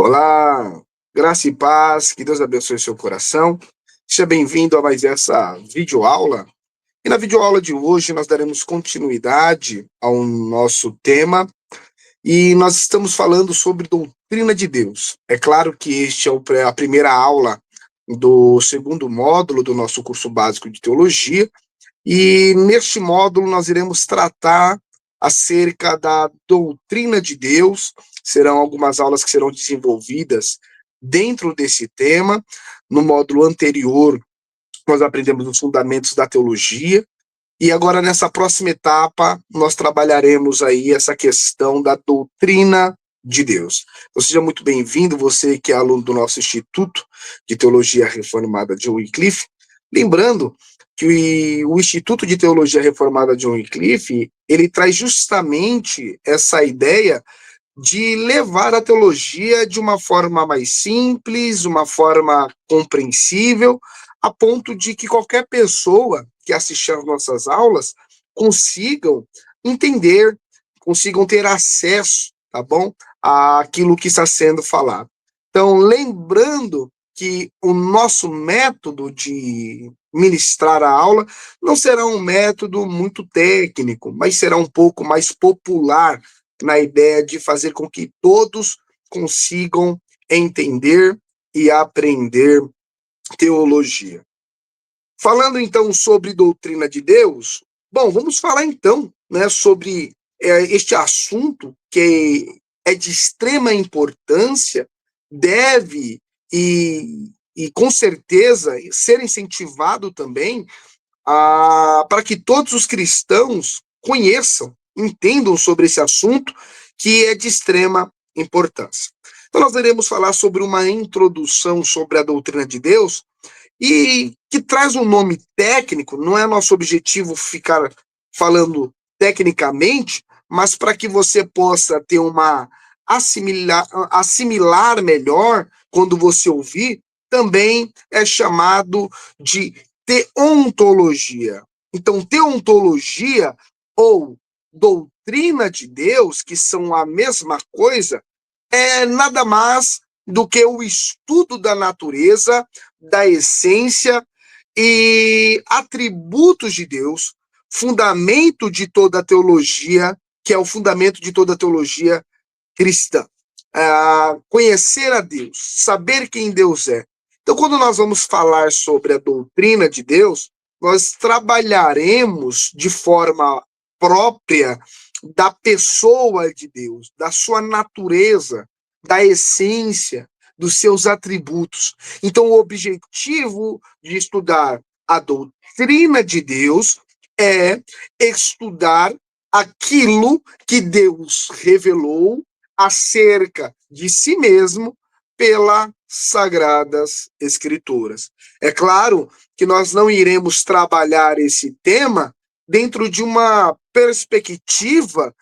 Olá, graça e paz, que Deus abençoe seu coração. Seja bem-vindo a mais essa videoaula. E na videoaula de hoje nós daremos continuidade ao nosso tema e nós estamos falando sobre doutrina de Deus. É claro que este é a primeira aula do segundo módulo do nosso curso básico de teologia e neste módulo nós iremos tratar acerca da doutrina de Deus. Serão algumas aulas que serão desenvolvidas dentro desse tema. No módulo anterior, nós aprendemos os fundamentos da teologia. E agora, nessa próxima etapa, nós trabalharemos aí essa questão da doutrina de Deus. Então, seja muito bem-vindo, você que é aluno do nosso Instituto de Teologia Reformada de Wycliffe. Lembrando que o Instituto de Teologia Reformada de Wycliffe, ele traz justamente essa ideia de levar a teologia de uma forma mais simples, uma forma compreensível, a ponto de que qualquer pessoa que assistir às nossas aulas consigam entender, consigam ter acesso, tá bom? Àquilo que está sendo falado. Então, lembrando que o nosso método de ministrar a aula não será um método muito técnico, mas será um pouco mais popular, na ideia de fazer com que todos consigam entender e aprender teologia. Falando então sobre doutrina de Deus, bom, vamos falar então, né, sobre este assunto que é de extrema importância, deve e com certeza ser incentivado também para que todos os cristãos conheçam, entendam sobre esse assunto que é de extrema importância. Então, nós iremos falar sobre uma introdução sobre a doutrina de Deus e que traz um nome técnico, não é nosso objetivo ficar falando tecnicamente, mas para que você possa ter uma assimilar melhor quando você ouvir, também é chamado de teontologia. Então, teontologia ou doutrina de Deus, que são a mesma coisa, é nada mais do que o estudo da natureza, da essência e atributos de Deus, fundamento de toda a teologia, que é o fundamento de toda a teologia cristã. Conhecer a Deus, saber quem Deus é. Então, quando nós vamos falar sobre a doutrina de Deus, nós trabalharemos de forma própria da pessoa de Deus, da sua natureza, da essência, dos seus atributos. Então, o objetivo de estudar a doutrina de Deus é estudar aquilo que Deus revelou acerca de si mesmo pelas Sagradas Escrituras. É claro que nós não iremos trabalhar esse tema dentro de uma perspectiva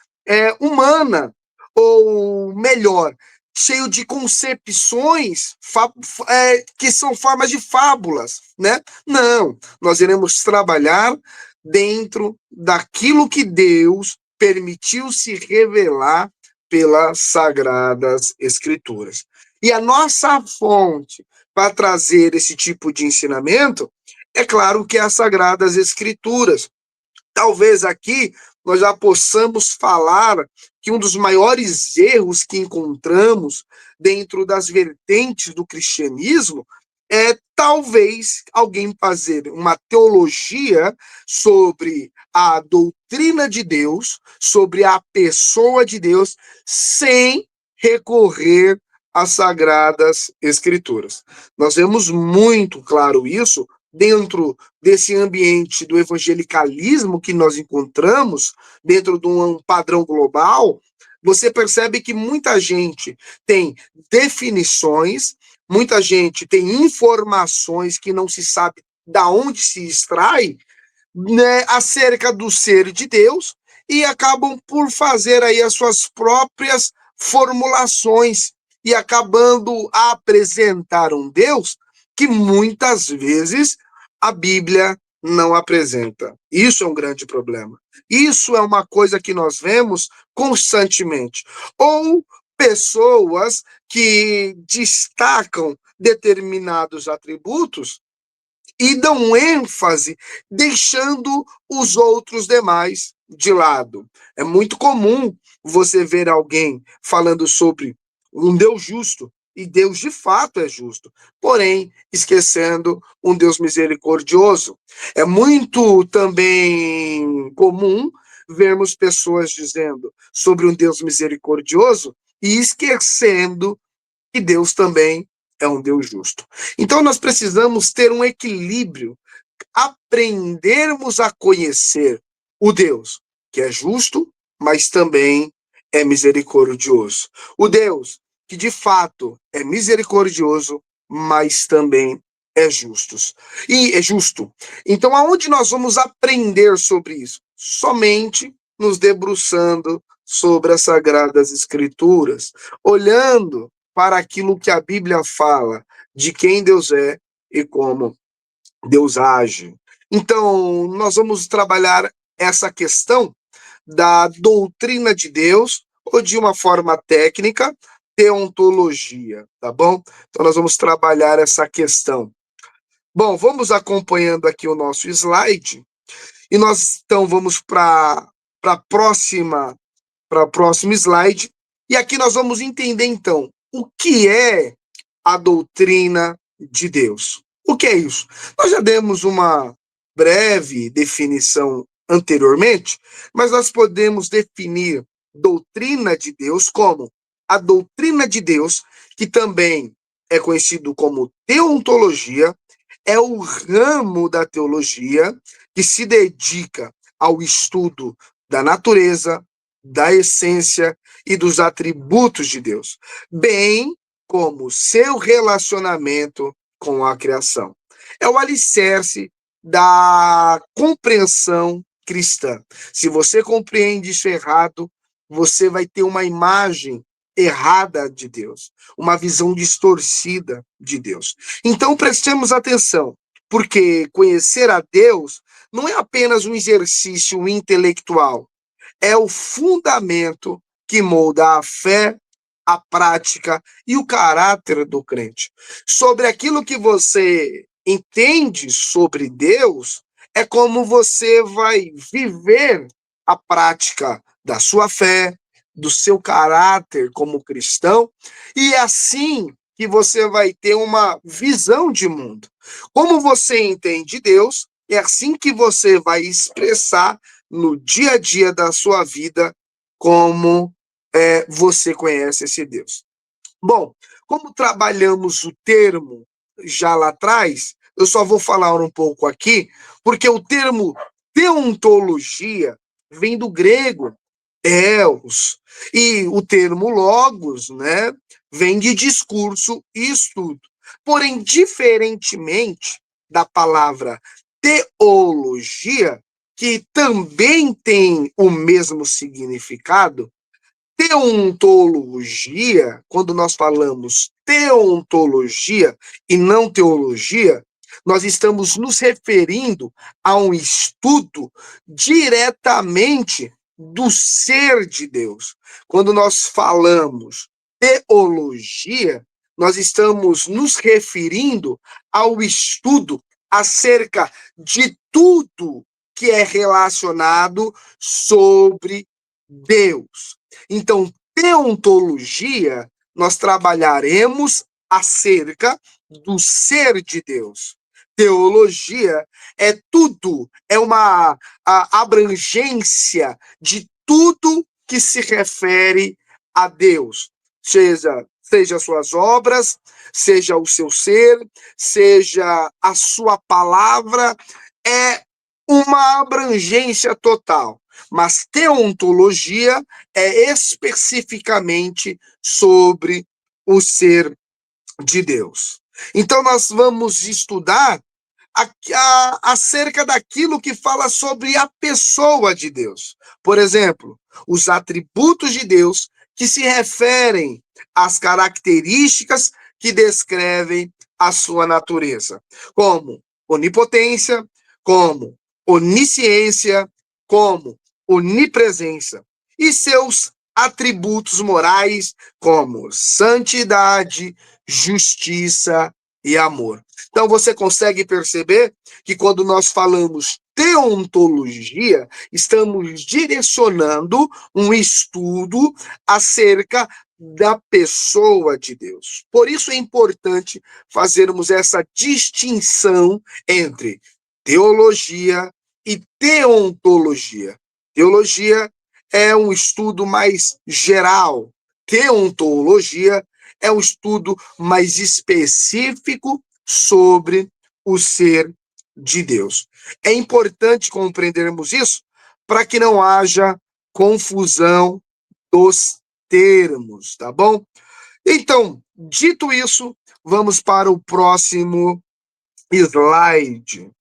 humana, ou melhor, cheio de concepções que são formas de fábulas, né? Não, nós iremos trabalhar dentro daquilo que Deus permitiu se revelar pelas Sagradas Escrituras. E a nossa fonte para trazer esse tipo de ensinamento, é claro que é as Sagradas Escrituras. Talvez aqui nós já possamos falar que um dos maiores erros que encontramos dentro das vertentes do cristianismo é talvez alguém fazer uma teologia sobre a doutrina de Deus, sobre a pessoa de Deus, sem recorrer às Sagradas Escrituras. Nós vemos muito claro isso dentro desse ambiente do evangelicalismo que nós encontramos, dentro de um padrão global. Você percebe que muita gente tem definições, muita gente tem informações que não se sabe da onde se extrai, né, acerca do ser de Deus, e acabam por fazer aí as suas próprias formulações e acabando a apresentar um Deus que muitas vezes a Bíblia não apresenta. Isso é um grande problema. Isso é uma coisa que nós vemos constantemente. Ou pessoas que destacam determinados atributos e dão ênfase, deixando os outros demais de lado. É muito comum você ver alguém falando sobre um Deus justo, e Deus de fato é justo, porém esquecendo um Deus misericordioso. É muito também comum vermos pessoas dizendo sobre um Deus misericordioso e esquecendo que Deus também é um Deus justo. Então nós precisamos ter um equilíbrio, aprendermos a conhecer o Deus que é justo, mas também é misericordioso. O Deus que de fato é misericordioso, mas também é justo. E é justo. Então, aonde nós vamos aprender sobre isso? Somente nos debruçando sobre as sagradas escrituras, olhando para aquilo que a Bíblia fala de quem Deus é e como Deus age. Então, nós vamos trabalhar essa questão da doutrina de Deus, ou de uma forma técnica, teontologia, tá bom? Então, nós vamos trabalhar essa questão. Bom, vamos acompanhando aqui o nosso slide, e nós então vamos para próxima para o próximo slide, e aqui nós vamos entender então o que é a doutrina de Deus. O que é isso? Nós já demos uma breve definição anteriormente, mas nós podemos definir doutrina de Deus como a doutrina de Deus, que também é conhecido como teontologia, é o ramo da teologia que se dedica ao estudo da natureza, da essência e dos atributos de Deus, bem como seu relacionamento com a criação. É o alicerce da compreensão cristã. Se você compreende isso errado, você vai ter uma imagem errada de Deus, uma visão distorcida de Deus. Então prestemos atenção, porque conhecer a Deus não é apenas um exercício intelectual, é o fundamento que molda a fé, a prática e o caráter do crente. Sobre aquilo que você entende sobre Deus, é como você vai viver a prática da sua fé, do seu caráter como cristão, e é assim que você vai ter uma visão de mundo. Como você entende Deus, é assim que você vai expressar no dia a dia da sua vida como você conhece esse Deus. Bom, como trabalhamos o termo já lá atrás, eu só vou falar um pouco aqui, porque o termo teontologia vem do grego theos, e o termo logos, né, vem de discurso e estudo. Porém, diferentemente da palavra teologia, que também tem o mesmo significado, teontologia, quando nós falamos teontologia e não teologia, nós estamos nos referindo a um estudo diretamente do ser de Deus. Quando nós falamos teologia, nós estamos nos referindo ao estudo acerca de tudo que é relacionado sobre Deus. Então, teontologia, nós trabalharemos acerca do ser de Deus. Teologia é tudo, é uma abrangência de tudo que se refere a Deus, seja suas obras, seja o seu ser, seja a sua palavra, é uma abrangência total. Mas teontologia é especificamente sobre o ser de Deus. Então, nós vamos estudar acerca daquilo que fala sobre a pessoa de Deus. Por exemplo, os atributos de Deus que se referem às características que descrevem a sua natureza, como onipotência, como onisciência, como onipresença, e seus atributos morais como santidade, justiça e amor. Então você consegue perceber que quando nós falamos teontologia, estamos direcionando um estudo acerca da pessoa de Deus. Por isso é importante fazermos essa distinção entre teologia e teontologia. Teologia é um estudo mais geral. Teontologia é um estudo mais específico sobre o ser de Deus. É importante compreendermos isso para que não haja confusão dos termos, tá bom? Então, dito isso, vamos para o próximo slide.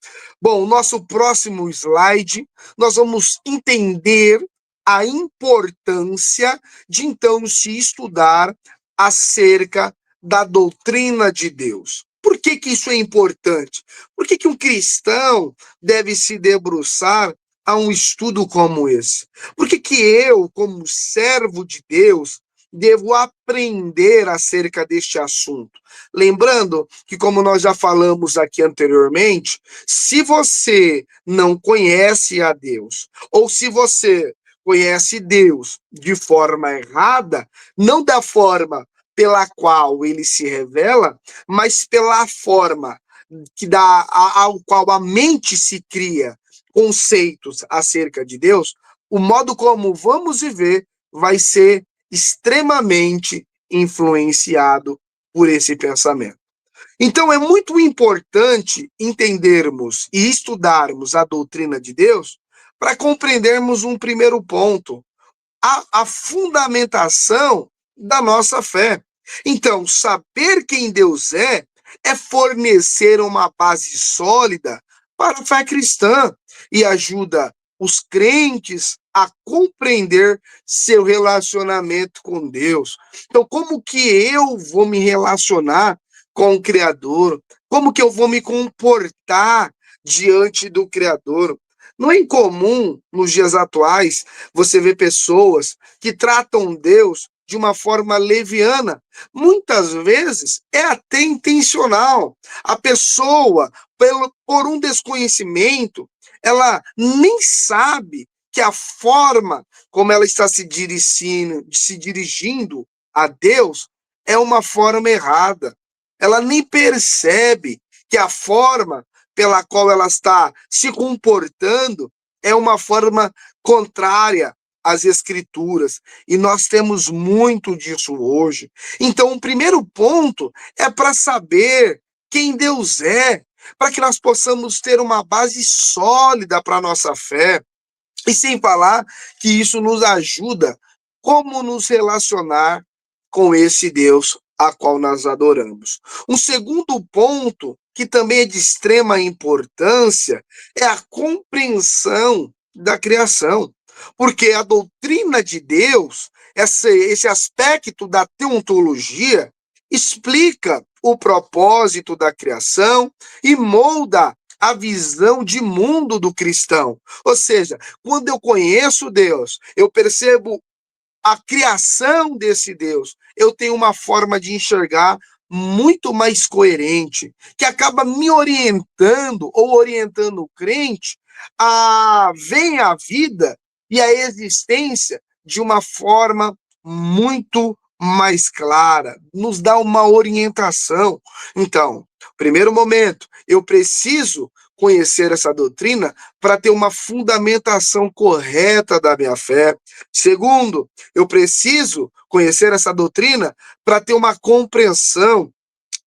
Bom, o nosso próximo slide, nós vamos entender a importância de então se estudar acerca da doutrina de Deus. Por que que isso é importante? Por que que um cristão deve se debruçar a um estudo como esse? Por que que eu, como servo de Deus, devo aprender acerca deste assunto? Lembrando que, como nós já falamos aqui anteriormente, se você não conhece a Deus, ou se você conhece Deus de forma errada, não da forma pela qual ele se revela, mas pela forma ao qual a mente se cria conceitos acerca de Deus, o modo como vamos viver vai ser extremamente influenciado por esse pensamento. Então, é muito importante entendermos e estudarmos a doutrina de Deus para compreendermos um primeiro ponto, a fundamentação da nossa fé. Então, saber quem Deus é fornecer uma base sólida para a fé cristã e ajuda os crentes a compreender seu relacionamento com Deus. Então, como que eu vou me relacionar com o Criador? Como que eu vou me comportar diante do Criador? Não é incomum, nos dias atuais, você ver pessoas que tratam Deus de uma forma leviana. Muitas vezes é até intencional. A pessoa, por um desconhecimento, ela nem sabe que a forma como ela está se dirigindo a Deus é uma forma errada. Ela nem percebe que a forma pela qual ela está se comportando é uma forma contrária às escrituras. E nós temos muito disso hoje. Então, o primeiro ponto é para saber quem Deus é, para que nós possamos ter uma base sólida para a nossa fé. E sem falar que isso nos ajuda como nos relacionar com esse Deus a qual nós adoramos. Um segundo ponto, que também é de extrema importância, é a compreensão da criação. Porque a doutrina de Deus, esse aspecto da teontologia, explica o propósito da criação e molda a visão de mundo do cristão. Ou seja, quando eu conheço Deus, eu percebo a criação desse Deus, eu tenho uma forma de enxergar muito mais coerente, que acaba me orientando ou orientando o crente a ver a vida e a existência de uma forma muito mais clara, nos dá uma orientação. Então, primeiro momento, eu preciso conhecer essa doutrina para ter uma fundamentação correta da minha fé. Segundo, eu preciso conhecer essa doutrina para ter uma compreensão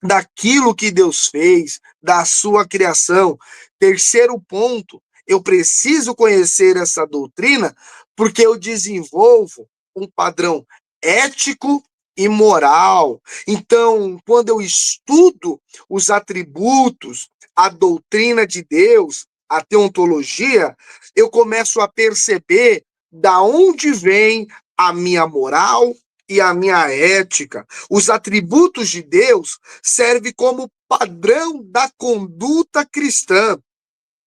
daquilo que Deus fez, da sua criação. Terceiro ponto, eu preciso conhecer essa doutrina porque eu desenvolvo um padrão ético e moral. Então, quando eu estudo os atributos, a doutrina de Deus, a teontologia, eu começo a perceber da onde vem a minha moral e a minha ética. Os atributos de Deus servem como padrão da conduta cristã.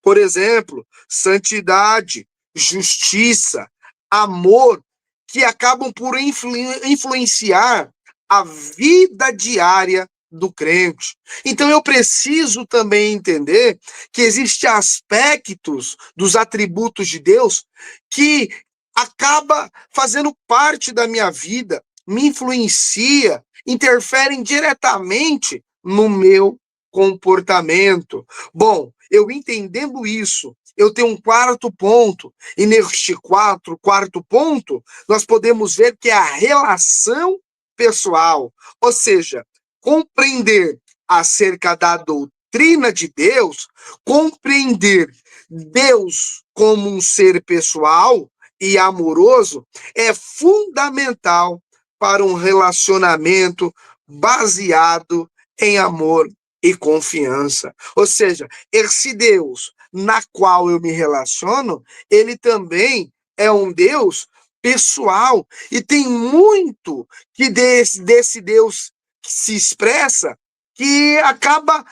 Por exemplo, santidade, justiça, amor que acabam por influenciar a vida diária do crente. Então eu preciso também entender que existem aspectos dos atributos de Deus que acaba fazendo parte da minha vida, me influencia, interferem diretamente no meu comportamento. Bom, eu entendendo isso, eu tenho um quarto ponto, e neste quarto ponto, nós podemos ver que é a relação pessoal, ou seja, compreender acerca da doutrina de Deus, compreender Deus como um ser pessoal e amoroso é fundamental para um relacionamento baseado em amor e confiança. Ou seja, esse Deus na qual eu me relaciono, ele também é um Deus pessoal e tem muito que desse Deus que se expressa que acaba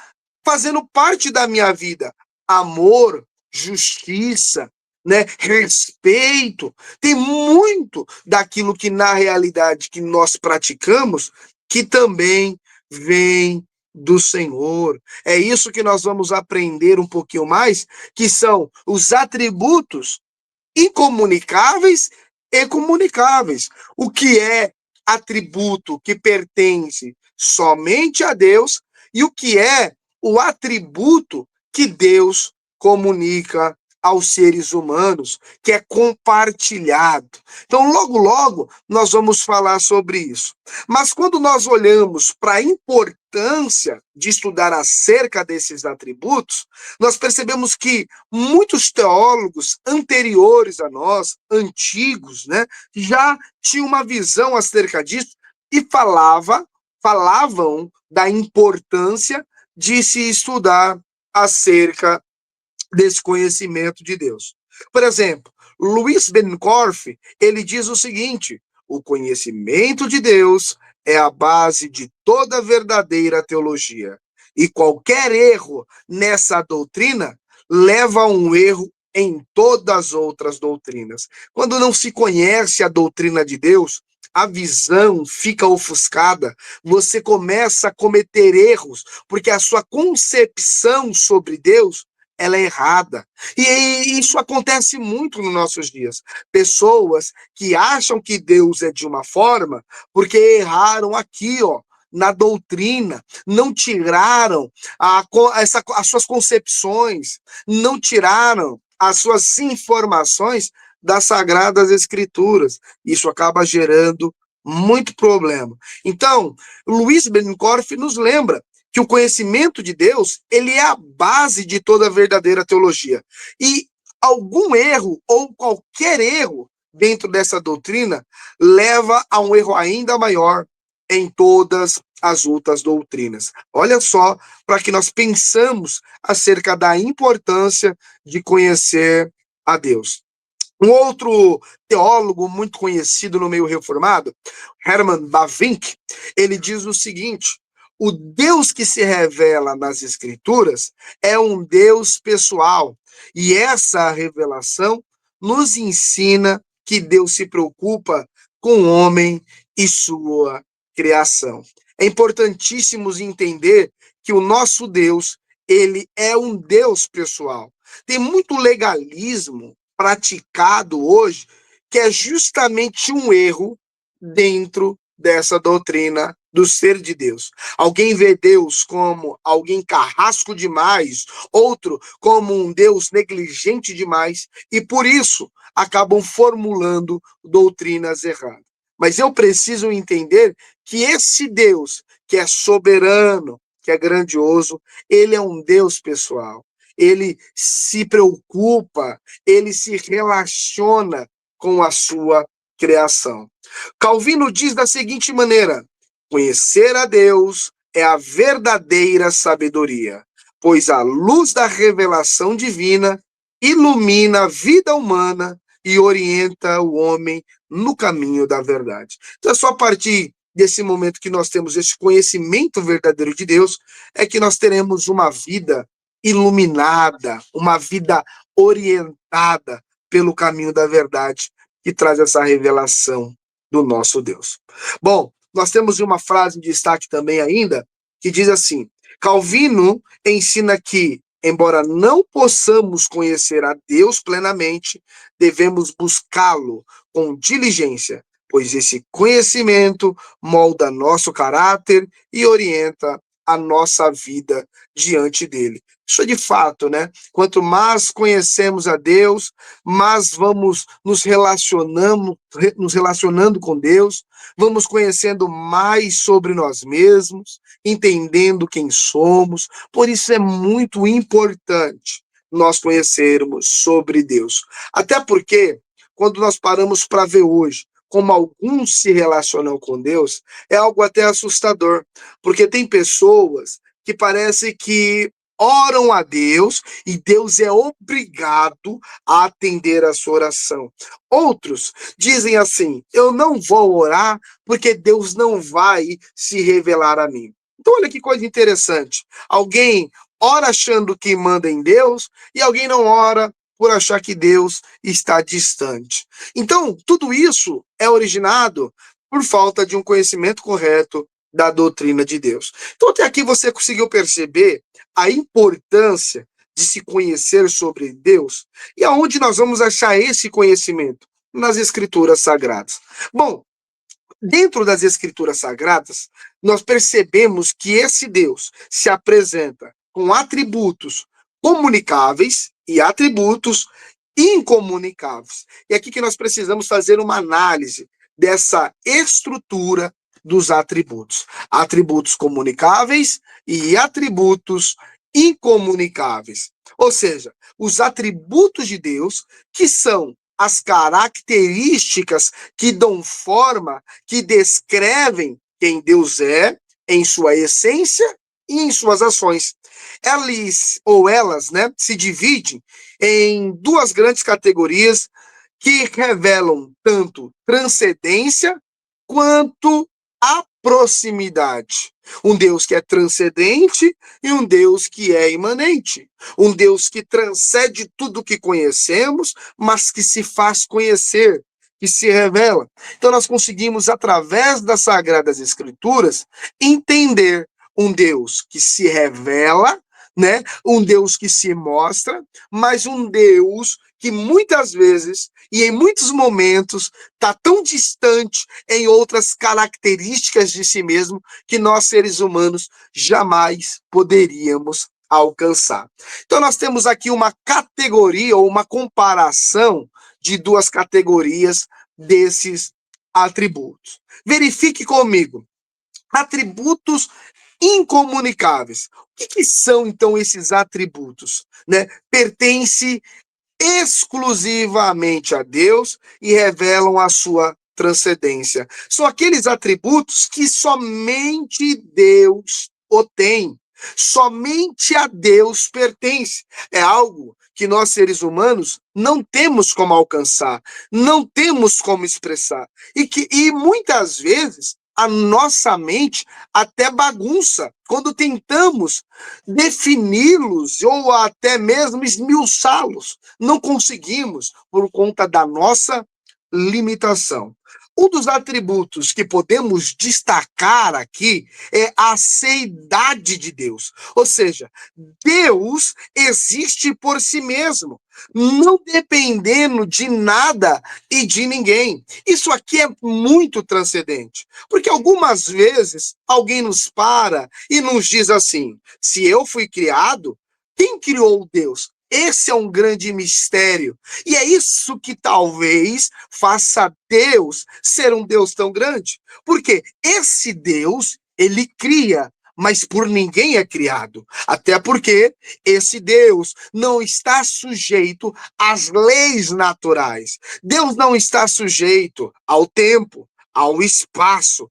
fazendo parte da minha vida. Amor, justiça, né, respeito, tem muito daquilo que na realidade que nós praticamos que também vem do Senhor. É isso que nós vamos aprender um pouquinho mais, que são os atributos incomunicáveis e comunicáveis. O que é atributo que pertence somente a Deus e o que é o atributo que Deus comunica aos seres humanos, que é compartilhado. Então, logo, logo, nós vamos falar sobre isso. Mas quando nós olhamos para a importância de estudar acerca desses atributos, nós percebemos que muitos teólogos anteriores a nós, antigos, né, já tinham uma visão acerca disso e falavam da importância de se estudar acerca desse conhecimento de Deus. Por exemplo, Luiz Bencorf, ele diz o seguinte: o conhecimento de Deus é a base de toda verdadeira teologia. E qualquer erro nessa doutrina leva a um erro em todas as outras doutrinas. Quando não se conhece a doutrina de Deus, a visão fica ofuscada, você começa a cometer erros, porque a sua concepção sobre Deus ela é errada. E isso acontece muito nos nossos dias. Pessoas que acham que Deus é de uma forma porque erraram aqui, ó, na doutrina, não tiraram as suas concepções, não tiraram as suas informações das Sagradas Escrituras. Isso acaba gerando muito problema. Então, Luiz Bencorf nos lembra que o conhecimento de Deus, ele é a base de toda a verdadeira teologia. E algum erro ou qualquer erro dentro dessa doutrina leva a um erro ainda maior em todas as outras doutrinas. Olha só, para que nós pensamos acerca da importância de conhecer a Deus. Um outro teólogo muito conhecido no meio reformado, Herman Bavinck, ele diz o seguinte: o Deus que se revela nas Escrituras é um Deus pessoal, e essa revelação nos ensina que Deus se preocupa com o homem e sua criação. É importantíssimo entender que o nosso Deus, ele é um Deus pessoal. Tem muito legalismo praticado hoje, que é justamente um erro dentro dessa doutrina do ser de Deus. Alguém vê Deus como alguém carrasco demais, outro como um Deus negligente demais, e por isso acabam formulando doutrinas erradas. Mas eu preciso entender que esse Deus, que é soberano, que é grandioso, ele é um Deus pessoal. Ele se preocupa, ele se relaciona com a sua criação. Calvino diz da seguinte maneira: conhecer a Deus é a verdadeira sabedoria, pois a luz da revelação divina ilumina a vida humana e orienta o homem no caminho da verdade. Então é só a partir desse momento que nós temos esse conhecimento verdadeiro de Deus, é que nós teremos uma vida iluminada, uma vida orientada pelo caminho da verdade. que traz essa revelação do nosso Deus. Bom, nós temos uma frase em destaque também ainda, que diz assim: Calvino ensina que, embora não possamos conhecer a Deus plenamente, devemos buscá-lo com diligência, pois esse conhecimento molda nosso caráter e orienta a nossa vida diante dele. Isso é de fato, né? Quanto mais conhecemos a Deus, mais vamos nos relacionando com Deus, vamos conhecendo mais sobre nós mesmos, entendendo quem somos. Por isso é muito importante nós conhecermos sobre Deus. Até porque, quando nós paramos para ver hoje como alguns se relacionam com Deus, é algo até assustador, porque tem pessoas que parece que oram a Deus e Deus é obrigado a atender a sua oração. Outros dizem assim: eu não vou orar porque Deus não vai se revelar a mim. Então, olha que coisa interessante. Alguém ora achando que manda em Deus e alguém não ora por achar que Deus está distante. Então, tudo isso é originado por falta de um conhecimento correto da doutrina de Deus. Então, até aqui você conseguiu perceber a importância de se conhecer sobre Deus e aonde nós vamos achar esse conhecimento? Nas Escrituras Sagradas. Bom, dentro das Escrituras Sagradas, nós percebemos que esse Deus se apresenta com atributos comunicáveis e atributos incomunicáveis. E é aqui que nós precisamos fazer uma análise dessa estrutura dos atributos. Atributos comunicáveis e atributos incomunicáveis. Ou seja, os atributos de Deus, que são as características que dão forma, que descrevem quem Deus é em sua essência e em suas ações. Elas, né, se dividem em duas grandes categorias que revelam tanto transcendência quanto a proximidade. Um Deus que é transcendente e um Deus que é imanente. Um Deus que transcende tudo que conhecemos, mas que se faz conhecer, que se revela. Então nós conseguimos, através das Sagradas Escrituras, entender um Deus que se revela, né? Um Deus que se mostra, mas um Deus que muitas vezes e em muitos momentos está tão distante em outras características de si mesmo que nós, seres humanos, jamais poderíamos alcançar. Então, nós temos aqui uma categoria ou uma comparação de duas categorias desses atributos. Verifique comigo. Atributos incomunicáveis. O que são, então, esses atributos? Né? Pertence exclusivamente a Deus e revelam a sua transcendência. São aqueles atributos que somente Deus o tem. Somente a Deus pertence. É algo que nós, seres humanos, não temos como alcançar, não temos como expressar. E muitas vezes a nossa mente até bagunça quando tentamos defini-los ou até mesmo esmiuçá-los. Não conseguimos por conta da nossa limitação. Um dos atributos que podemos destacar aqui é a seidade de Deus. Ou seja, Deus existe por si mesmo, não dependendo de nada e de ninguém. Isso aqui é muito transcendente, porque algumas vezes alguém nos para e nos diz assim: se eu fui criado, quem criou Deus? Esse é um grande mistério. E é isso que talvez faça Deus ser um Deus tão grande. Porque esse Deus, ele cria, mas por ninguém é criado. Até porque esse Deus não está sujeito às leis naturais. Deus não está sujeito ao tempo, ao espaço.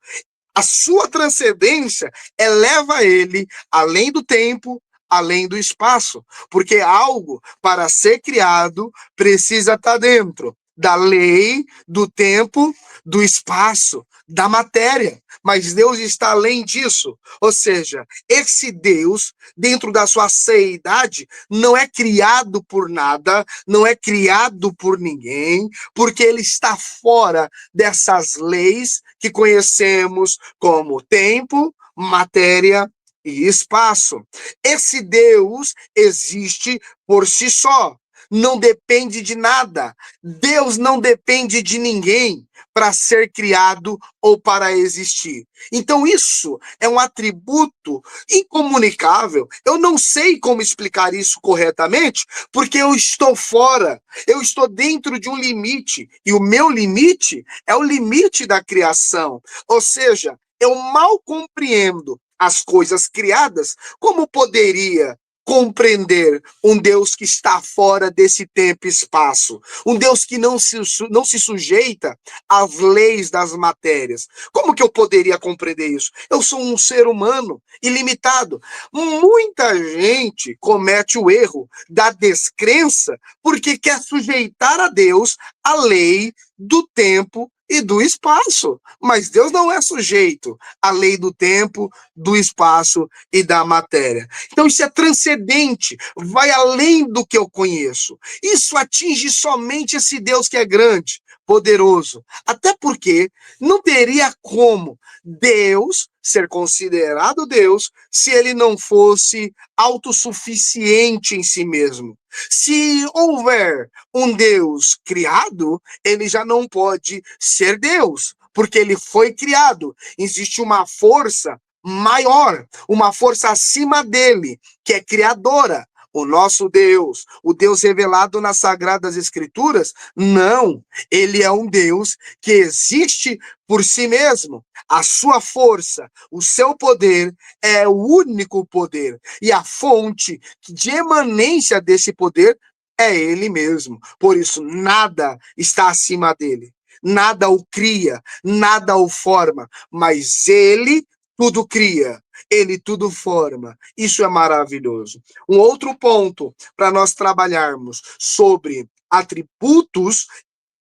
A sua transcendência eleva ele além do tempo, além do espaço, porque algo para ser criado precisa estar dentro. da lei, do tempo, do espaço, da matéria. Mas Deus está além disso. Ou seja, esse Deus, dentro da sua seidade, não é criado por nada, não é criado por ninguém, porque ele está fora dessas leis que conhecemos como tempo, matéria e espaço. Esse Deus existe por si só, não depende de nada. Deus não depende de ninguém para ser criado ou para existir. Então, isso é um atributo incomunicável. Eu não sei como explicar isso corretamente, porque eu estou fora, eu estou dentro de um limite, e o meu limite é o limite da criação. Ou seja, eu mal compreendo as coisas criadas, como poderia compreender um Deus que está fora desse tempo e espaço, um Deus que não se sujeita às leis das matérias? Como que eu poderia compreender isso? Eu sou um ser humano ilimitado. Muita gente comete o erro da descrença porque quer sujeitar a Deus a lei do tempo e do espaço. Mas Deus não é sujeito à lei do tempo, do espaço e da matéria. Então isso é transcendente, vai além do que eu conheço. Isso atinge somente esse Deus que é grande, poderoso. Até porque não teria como Deus ser considerado Deus se ele não fosse autossuficiente em si mesmo. Se houver um Deus criado, ele já não pode ser Deus, porque ele foi criado. Existe uma força maior, uma força acima dele, que é criadora. O nosso Deus, o Deus revelado nas Sagradas Escrituras, não. Ele é um Deus que existe por si mesmo. A sua força, o seu poder é o único poder. E a fonte de emanência desse poder é ele mesmo. Por isso, nada está acima dele. Nada o cria, nada o forma, mas ele tudo cria, ele tudo forma. Isso é maravilhoso. Um outro ponto para nós trabalharmos sobre atributos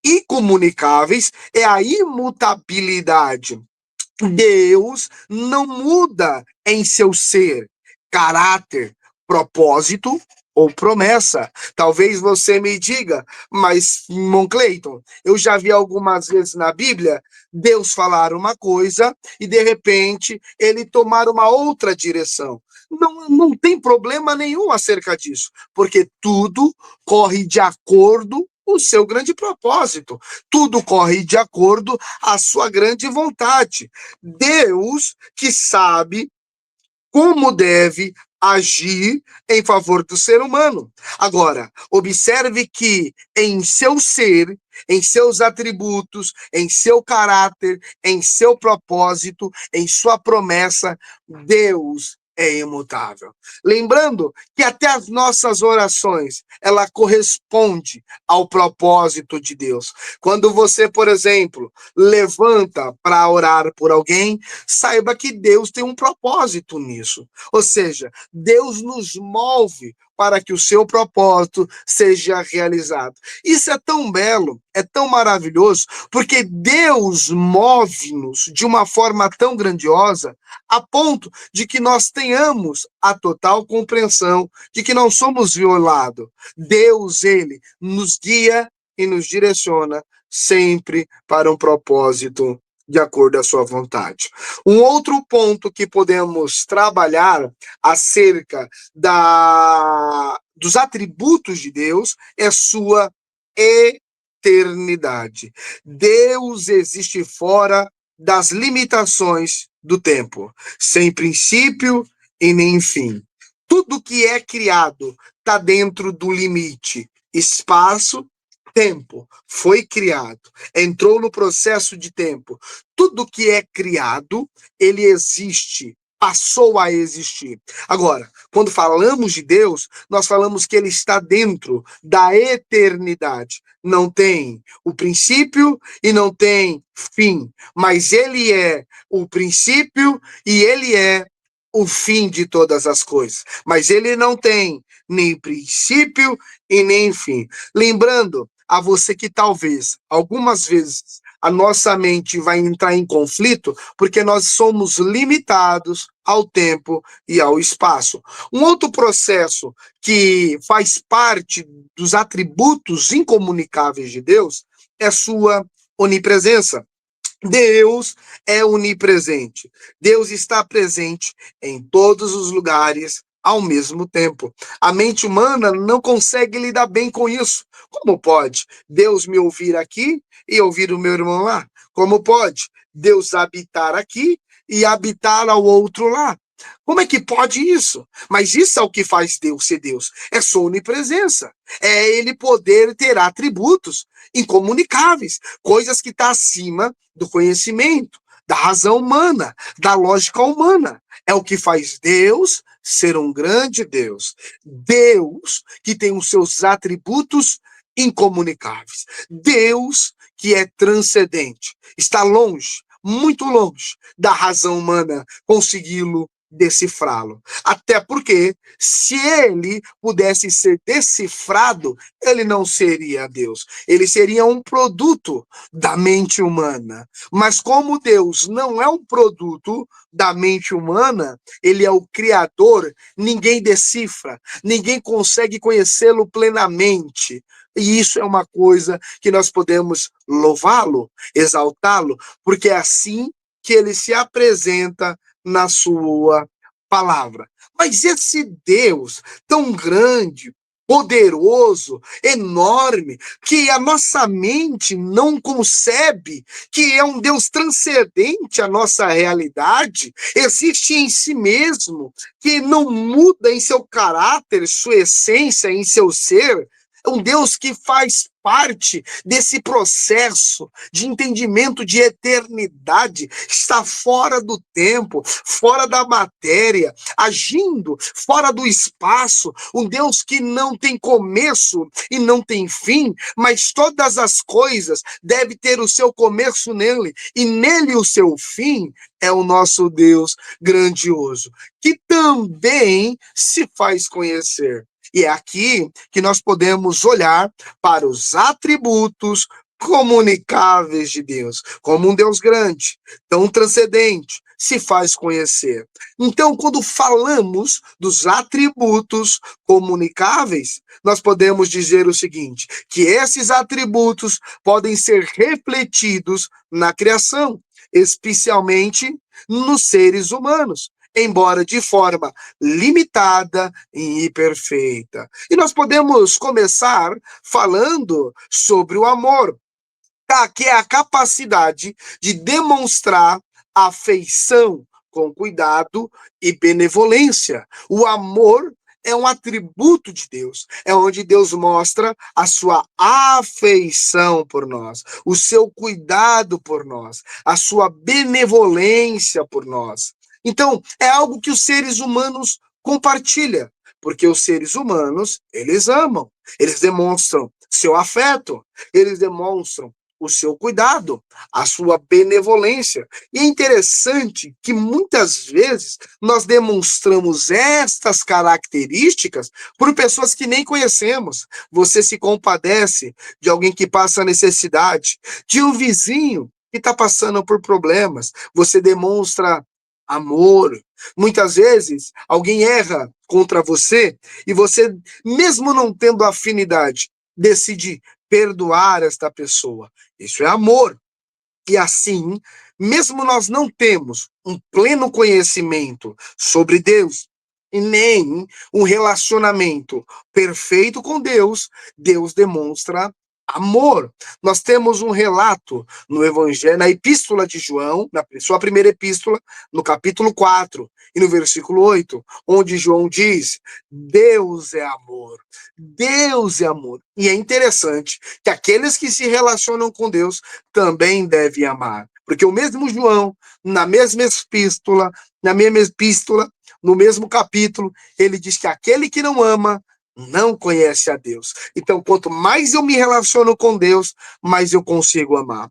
incomunicáveis é a imutabilidade. Deus não muda em seu ser, caráter, propósito ou promessa. Talvez você me diga, mas, irmão Cleiton, eu já vi algumas vezes na Bíblia Deus falar uma coisa e, de repente, ele tomar uma outra direção. Não tem problema nenhum acerca disso, porque tudo corre de acordo com o seu grande propósito. Tudo corre de acordo à sua grande vontade. Deus que sabe como deve agir em favor do ser humano. Agora, observe que em seu ser, em seus atributos, em seu caráter, em seu propósito, em sua promessa, Deus é imutável. Lembrando que até as nossas orações, ela corresponde ao propósito de Deus. Quando você, por exemplo, levanta para orar por alguém, saiba que Deus tem um propósito nisso. Ou seja, Deus nos move para que o seu propósito seja realizado. Isso é tão belo, é tão maravilhoso, porque Deus move-nos de uma forma tão grandiosa, a ponto de que nós tenhamos a total compreensão de que não somos violados. Deus, ele nos guia e nos direciona sempre para um propósito de acordo à sua vontade. Um outro ponto que podemos trabalhar acerca dos atributos de Deus é sua eternidade. Deus existe fora das limitações do tempo, sem princípio e nem fim. Tudo que é criado está dentro do limite, espaço, tempo. Foi criado, entrou no processo de tempo. Tudo que é criado, ele existe, passou a existir. Agora, quando falamos de Deus, nós falamos que ele está dentro da eternidade. Não tem o princípio e não tem fim, mas ele é o princípio e ele é o fim de todas as coisas. Mas ele não tem nem princípio e nem fim. Lembrando a você que talvez, algumas vezes, a nossa mente vai entrar em conflito porque nós somos limitados ao tempo e ao espaço. Um outro processo que faz parte dos atributos incomunicáveis de Deus é sua onipresença. Deus é onipresente. Deus está presente em todos os lugares ao mesmo tempo. A mente humana não consegue lidar bem com isso. Como pode Deus me ouvir aqui e ouvir o meu irmão lá? Como pode Deus habitar aqui e habitar ao outro lá? Como é que pode isso? Mas isso é o que faz Deus ser Deus. É sua onipresença. É ele poder ter atributos incomunicáveis, coisas que estão acima do conhecimento, da razão humana, da lógica humana. É o que faz Deus ser um grande Deus. Deus que tem os seus atributos incomunicáveis. Deus que é transcendente. Está longe, muito longe da razão humana consegui-lo decifrá-lo. Até porque, se ele pudesse ser decifrado, ele não seria Deus. Ele seria um produto da mente humana. Mas como Deus não é um produto da mente humana, ele é o criador, ninguém decifra, ninguém consegue conhecê-lo plenamente. E isso é uma coisa que nós podemos louvá-lo, exaltá-lo, porque é assim que ele se apresenta na sua palavra. Mas esse Deus tão grande, poderoso, enorme, que a nossa mente não concebe, que é um Deus transcendente à nossa realidade, existe em si mesmo, que não muda em seu caráter, sua essência, em seu ser, é um Deus que faz parte desse processo de entendimento de eternidade, está fora do tempo, fora da matéria, agindo fora do espaço, um Deus que não tem começo e não tem fim, mas todas as coisas devem ter o seu começo nele, e nele o seu fim é o nosso Deus grandioso, que também se faz conhecer. E é aqui que nós podemos olhar para os atributos comunicáveis de Deus, como um Deus grande, tão transcendente, se faz conhecer. Então, quando falamos dos atributos comunicáveis, nós podemos dizer o seguinte, que esses atributos podem ser refletidos na criação, especialmente nos seres humanos, embora de forma limitada e imperfeita. E nós podemos começar falando sobre o amor, tá? Que é a capacidade de demonstrar afeição com cuidado e benevolência. O amor é um atributo de Deus, é onde Deus mostra a sua afeição por nós, o seu cuidado por nós, a sua benevolência por nós. Então, é algo que os seres humanos compartilham, porque os seres humanos, eles amam, eles demonstram seu afeto, eles demonstram o seu cuidado, a sua benevolência. E é interessante que muitas vezes nós demonstramos estas características por pessoas que nem conhecemos. Você se compadece de alguém que passa necessidade, de um vizinho que está passando por problemas. Você demonstra amor. Muitas vezes alguém erra contra você e você, mesmo não tendo afinidade, decide perdoar esta pessoa. Isso é amor. E assim, mesmo nós não temos um pleno conhecimento sobre Deus e nem um relacionamento perfeito com Deus, Deus demonstra amor. Nós temos um relato no Evangelho, na Epístola de João, na sua primeira epístola, no capítulo 4 e no versículo 8, onde João diz: Deus é amor. Deus é amor. E é interessante que aqueles que se relacionam com Deus também devem amar. Porque o mesmo João, na mesma epístola, no mesmo capítulo, ele diz que aquele que não ama não conhece a Deus. Então, quanto mais eu me relaciono com Deus, mais eu consigo amar.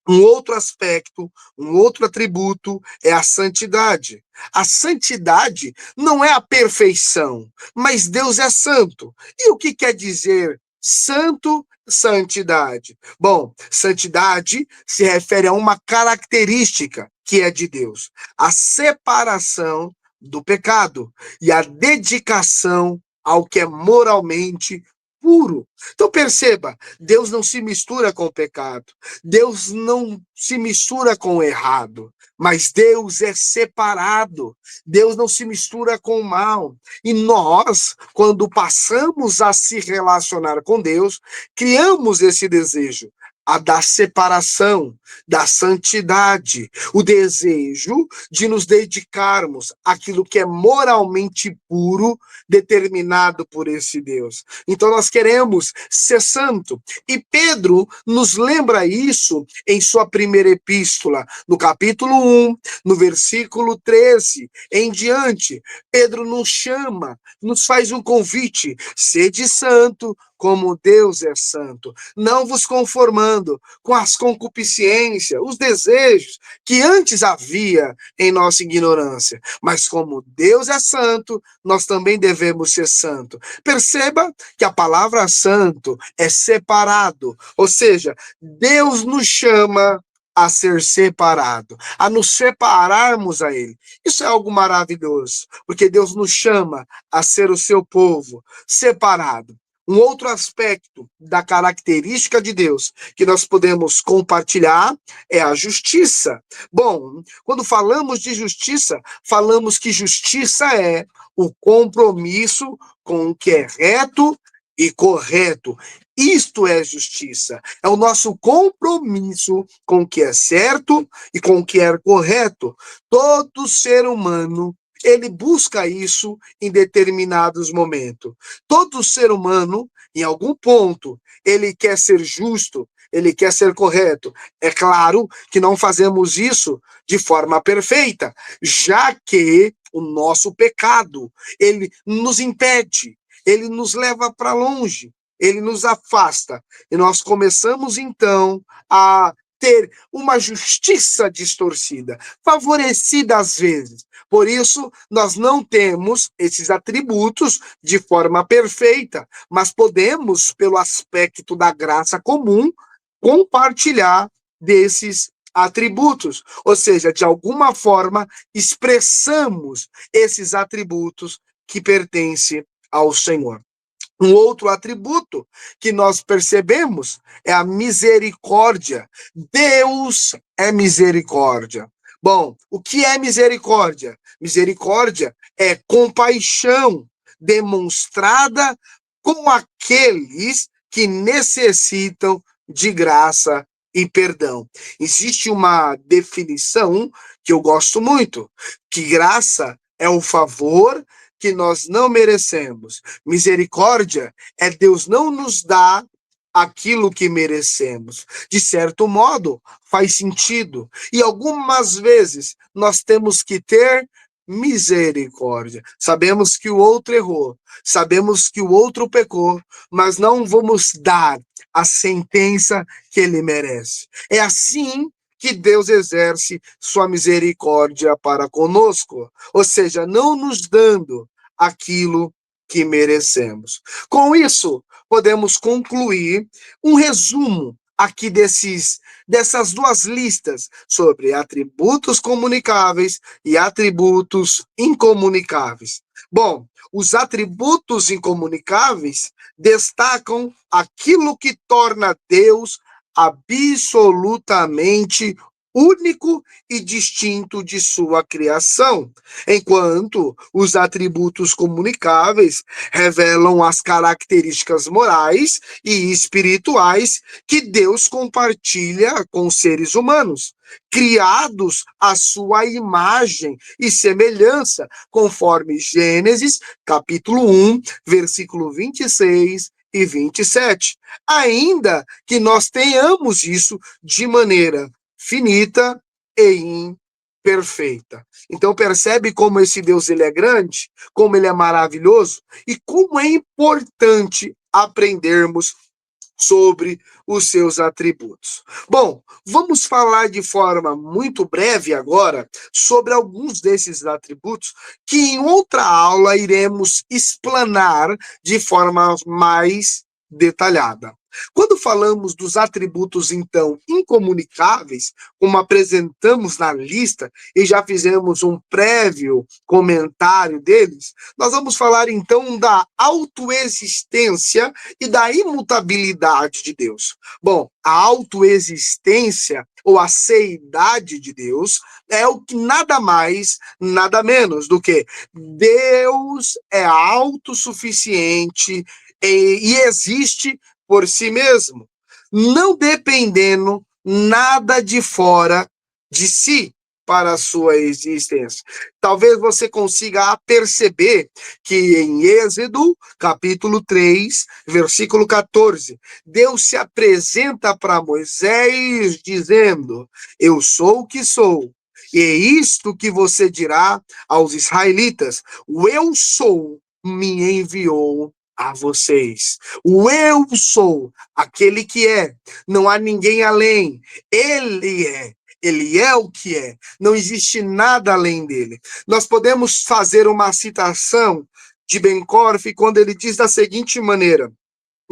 Um outro aspecto, um outro atributo é a santidade. A santidade não é a perfeição, mas Deus é santo. E o que quer dizer santo, santidade. Bom, santidade se refere a uma característica que é de Deus, a separação do pecado e a dedicação ao que é moralmente puro. Então perceba, Deus não se mistura com o pecado, Deus não se mistura com o errado, mas Deus é separado, Deus não se mistura com o mal. E nós, quando passamos a se relacionar com Deus, criamos esse desejo, a da separação, da santidade, o desejo de nos dedicarmos àquilo que é moralmente puro, determinado por esse Deus. Então nós queremos ser santo. E Pedro nos lembra isso em sua primeira epístola, no capítulo 1, no versículo 13 em diante. Pedro nos chama, nos faz um convite: sede santo, como Deus é santo, não vos conformando com as concupiscências, os desejos que antes havia em nossa ignorância, mas como Deus é santo, nós também devemos ser santo. Perceba que a palavra santo é separado, ou seja, Deus nos chama a ser separado, a nos separarmos a Ele. Isso é algo maravilhoso, porque Deus nos chama a ser o seu povo separado. Um outro aspecto da característica de Deus que nós podemos compartilhar é a justiça. Bom, quando falamos de justiça, falamos que justiça é o compromisso com o que é reto e correto. Isto é justiça. É o nosso compromisso com o que é certo e com o que é correto. Todo ser humano ele busca isso em determinados momentos. Todo ser humano, em algum ponto, ele quer ser justo, ele quer ser correto. É claro que não fazemos isso de forma perfeita, já que o nosso pecado, ele nos impede, ele nos leva para longe, ele nos afasta. E nós começamos, então, a ter uma justiça distorcida, favorecida às vezes. Por isso, nós não temos esses atributos de forma perfeita, mas podemos, pelo aspecto da graça comum, compartilhar desses atributos. Ou seja, de alguma forma, expressamos esses atributos que pertencem ao Senhor. Um outro atributo que nós percebemos é a misericórdia. Deus é misericórdia. Bom, o que é misericórdia? Misericórdia é compaixão demonstrada com aqueles que necessitam de graça e perdão. Existe uma definição que eu gosto muito, que graça é o favor que nós não merecemos. Misericórdia é Deus não nos dar aquilo que merecemos. De certo modo, faz sentido. E algumas vezes nós temos que ter misericórdia. Sabemos que o outro errou, sabemos que o outro pecou, mas não vamos dar a sentença que ele merece. É assim que Deus exerce sua misericórdia para conosco, ou seja, não nos dando aquilo que merecemos. Com isso, podemos concluir um resumo aqui dessas duas listas sobre atributos comunicáveis e atributos incomunicáveis. Bom, os atributos incomunicáveis destacam aquilo que torna Deus absolutamente único e distinto de sua criação, enquanto os atributos comunicáveis revelam as características morais e espirituais que Deus compartilha com os seres humanos, criados à sua imagem e semelhança, conforme Gênesis, capítulo 1, versículo 26 e 27. Ainda que nós tenhamos isso de maneira finita e imperfeita. Então percebe como esse Deus ele é grande, como ele é maravilhoso e como é importante aprendermos sobre os seus atributos. Bom, vamos falar de forma muito breve agora sobre alguns desses atributos que em outra aula iremos explanar de forma mais detalhada. Quando falamos dos atributos, então, incomunicáveis, como apresentamos na lista e já fizemos um prévio comentário deles, nós vamos falar, então, da autoexistência e da imutabilidade de Deus. Bom, a autoexistência ou a seidade de Deus é o que nada mais, nada menos do que Deus é autossuficiente e existe por si mesmo, não dependendo nada de fora de si para a sua existência. Talvez você consiga perceber que em Êxodo, capítulo 3, versículo 14, Deus se apresenta para Moisés dizendo: Eu sou o que sou. E é isto que você dirá aos israelitas: o eu sou me enviou a vocês. O eu sou, aquele que é, não há ninguém além. Ele é o que é, não existe nada além dele. Nós podemos fazer uma citação de Ben-Korf quando ele diz da seguinte maneira: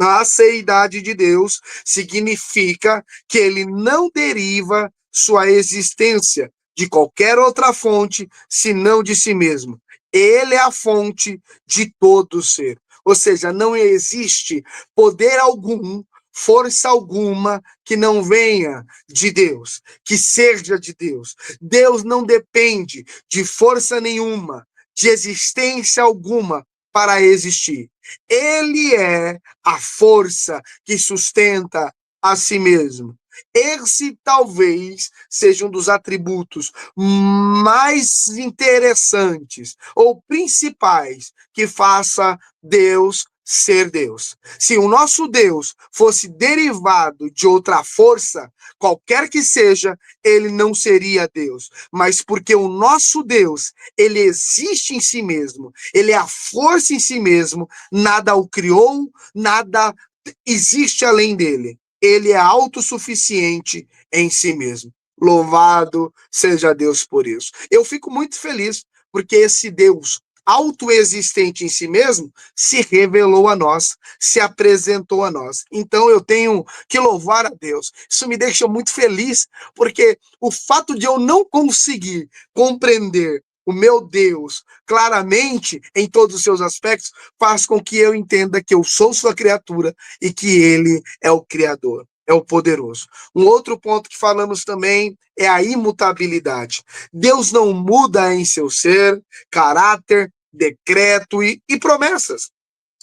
a aceidade de Deus significa que ele não deriva sua existência de qualquer outra fonte senão de si mesmo. Ele é a fonte de todo ser. Ou seja, não existe poder algum, força alguma que não venha de Deus, que seja de Deus. Deus não depende de força nenhuma, de existência alguma para existir. Ele é a força que sustenta a si mesmo. Esse talvez seja um dos atributos mais interessantes ou principais que faça Deus ser Deus. Se o nosso Deus fosse derivado de outra força, qualquer que seja, ele não seria Deus. Mas porque o nosso Deus, ele existe em si mesmo, ele é a força em si mesmo, nada o criou, nada existe além dele. Ele é autossuficiente em si mesmo. Louvado seja Deus por isso. Eu fico muito feliz porque esse Deus autoexistente em si mesmo se revelou a nós, se apresentou a nós. Então eu tenho que louvar a Deus. Isso me deixa muito feliz, porque o fato de eu não conseguir compreender o meu Deus claramente em todos os seus aspectos faz com que eu entenda que eu sou sua criatura e que ele é o Criador, é o poderoso. Um outro ponto que falamos também é a imutabilidade. Deus não muda em seu ser, caráter, decreto e promessas.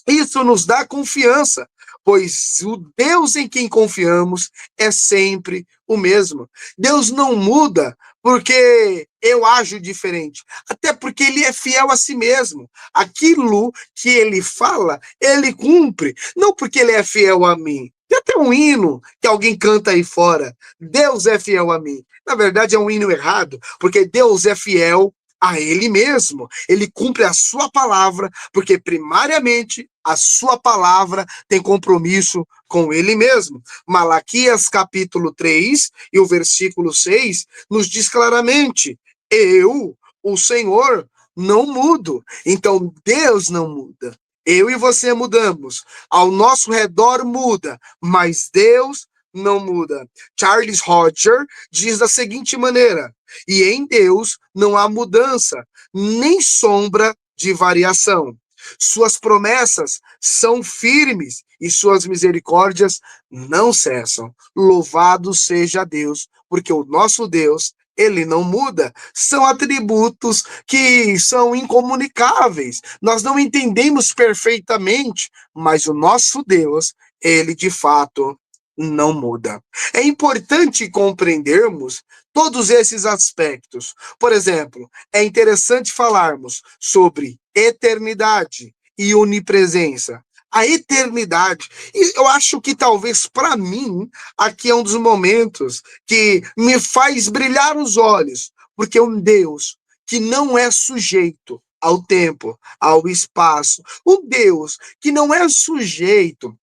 Isso nos dá confiança, pois o Deus em quem confiamos é sempre o mesmo. Deus não muda porque eu ajo diferente, até porque ele é fiel a si mesmo. Aquilo que ele fala, ele cumpre, não porque ele é fiel a mim. Tem até um hino que alguém canta aí fora: Deus é fiel a mim. Na verdade, é um hino errado, porque Deus é fiel a ele mesmo. Ele cumpre a sua palavra, porque primariamente a sua palavra tem compromisso com ele mesmo. Malaquias capítulo 3 e o versículo 6 nos diz claramente: eu, o Senhor, não mudo. Então Deus não muda. Eu e você mudamos. Ao nosso redor muda, mas Deus não muda. Charles Hodger diz da seguinte maneira: e em Deus não há mudança, nem sombra de variação. Suas promessas são firmes e suas misericórdias não cessam. Louvado seja Deus, porque o nosso Deus, ele não muda. São atributos que são incomunicáveis. Nós não entendemos perfeitamente, mas o nosso Deus, ele de fato não muda. É importante compreendermos todos esses aspectos. Por exemplo, é interessante falarmos sobre eternidade e onipresença. A eternidade, e eu acho que talvez para mim, aqui é um dos momentos que me faz brilhar os olhos, porque um Deus que não é sujeito ao tempo, ao espaço, um Deus que não é sujeito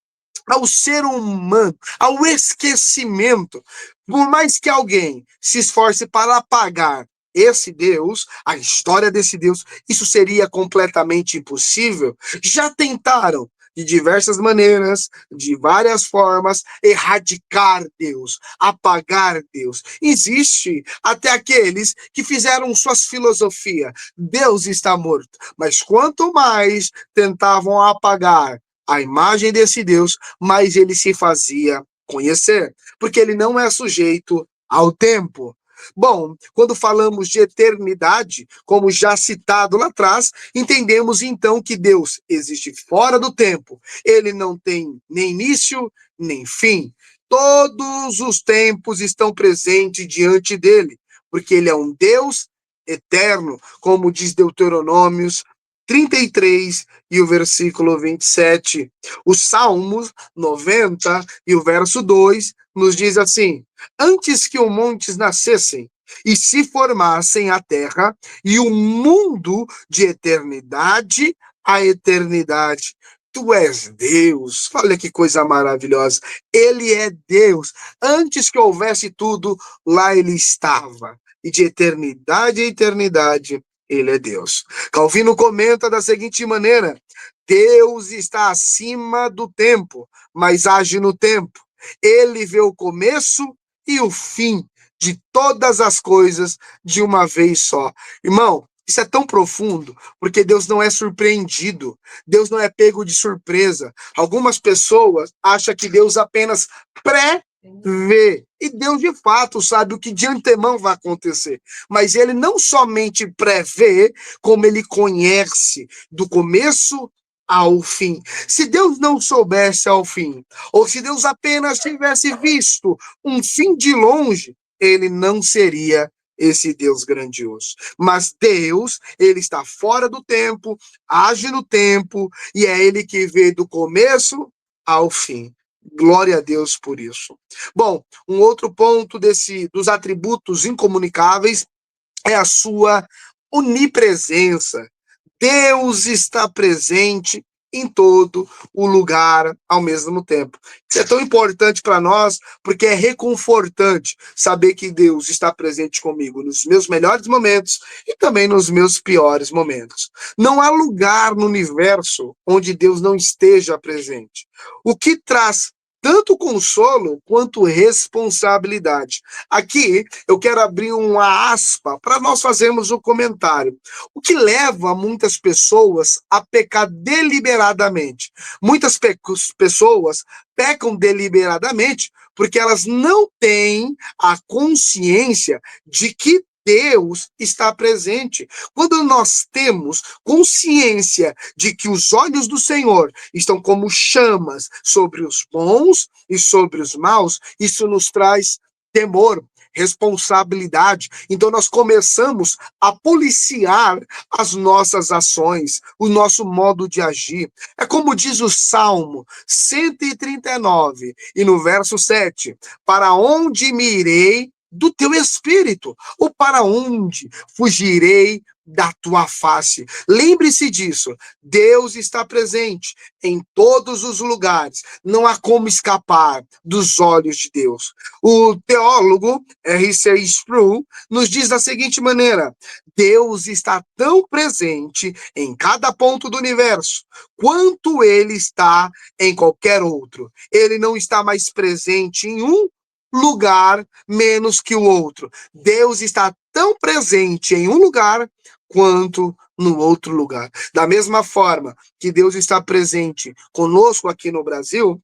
ao ser humano, ao esquecimento. Por mais que alguém se esforce para apagar esse Deus, a história desse Deus, isso seria completamente impossível. Já tentaram, de diversas maneiras, de várias formas, erradicar Deus, apagar Deus. Existe até aqueles que fizeram suas filosofias. Deus está morto. Mas quanto mais tentavam apagar a imagem desse Deus, mais ele se fazia conhecer, porque ele não é sujeito ao tempo. Bom, quando falamos de eternidade, como já citado lá atrás, entendemos então que Deus existe fora do tempo. Ele não tem nem início, nem fim. Todos os tempos estão presentes diante dele, porque ele é um Deus eterno, como diz Deuteronômios 33 e o versículo 27. O Salmos 90 e o verso 2 nos diz assim: antes que os montes nascessem e se formassem a terra e o mundo de eternidade a eternidade. Tu és Deus. Olha que coisa maravilhosa. Ele é Deus. Antes que houvesse tudo, lá ele estava. E de eternidade a eternidade, ele é Deus. Calvino comenta da seguinte maneira: Deus está acima do tempo, mas age no tempo. Ele vê o começo e o fim de todas as coisas de uma vez só. Irmão, isso é tão profundo, porque Deus não é surpreendido, Deus não é pego de surpresa. Algumas pessoas acham que Deus apenas pré-vê, e Deus de fato sabe o que de antemão vai acontecer, mas ele não somente prevê, como ele conhece do começo ao fim. Se Deus não soubesse ao fim, ou se Deus apenas tivesse visto um fim de longe, ele não seria esse Deus grandioso. Mas Deus, ele está fora do tempo, age no tempo, e é ele que vê do começo ao fim. Glória a Deus por isso. Bom, um outro ponto dos atributos incomunicáveis é a sua onipresença. Deus está presente em todo o lugar ao mesmo tempo. Isso é tão importante para nós, porque é reconfortante saber que Deus está presente comigo nos meus melhores momentos e também nos meus piores momentos. Não há lugar no universo onde Deus não esteja presente. O que traz tanto consolo quanto responsabilidade. Aqui eu quero abrir uma aspa para nós fazermos o comentário. O que leva muitas pessoas a pecar deliberadamente? Muitas pessoas pecam deliberadamente porque elas não têm a consciência de que Deus está presente. Quando nós temos consciência de que os olhos do Senhor estão como chamas sobre os bons e sobre os maus, isso nos traz temor, responsabilidade. Então nós começamos a policiar as nossas ações, o nosso modo de agir. É como diz o Salmo 139 e no verso 7: para onde me irei do teu espírito? Ou para onde fugirei da tua face? Lembre-se disso. Deus está presente em todos os lugares. Não há como escapar dos olhos de Deus. O teólogo R.C. Sproul nos diz da seguinte maneira: Deus está tão presente em cada ponto do universo quanto ele está em qualquer outro. Ele não está mais presente em um lugar menos que o outro. Deus está tão presente em um lugar quanto no outro lugar. Da mesma forma que Deus está presente conosco aqui no Brasil,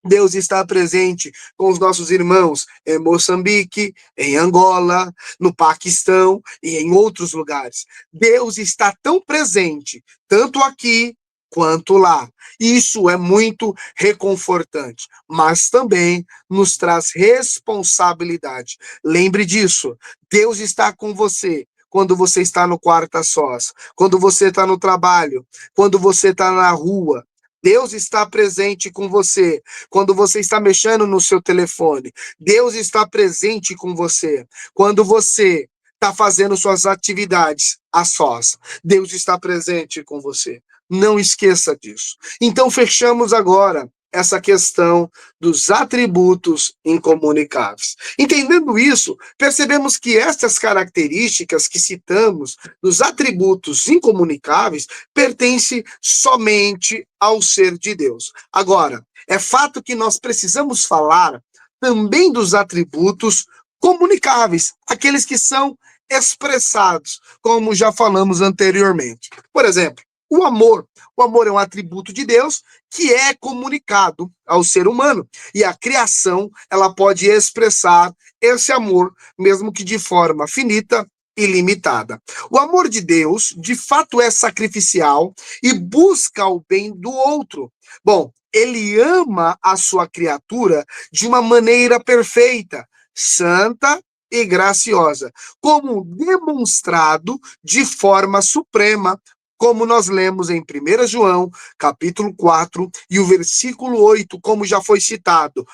Deus está presente com os nossos irmãos em Moçambique, em Angola, no Paquistão e em outros lugares. Deus está tão presente, tanto aqui quanto lá. Isso é muito reconfortante, mas também nos traz responsabilidade. Lembre disso, Deus está com você quando você está no quarto a sós, quando você está no trabalho, quando você está na rua. Deus está presente com você quando você está mexendo no seu telefone. Deus está presente com você quando você está fazendo suas atividades a sós. Deus está presente com você. Não esqueça disso. Então, fechamos agora essa questão dos atributos incomunicáveis. Entendendo isso, percebemos que estas características que citamos dos atributos incomunicáveis pertencem somente ao ser de Deus. Agora, é fato que nós precisamos falar também dos atributos comunicáveis, aqueles que são expressados, como já falamos anteriormente. Por exemplo, o amor. O amor é um atributo de Deus que é comunicado ao ser humano. E a criação, ela pode expressar esse amor, mesmo que de forma finita e limitada. O amor de Deus, de fato, é sacrificial e busca o bem do outro. Bom, ele ama a sua criatura de uma maneira perfeita, santa e graciosa, como demonstrado de forma suprema, como nós lemos em 1 João, capítulo 4, e o versículo 8, como já foi citado.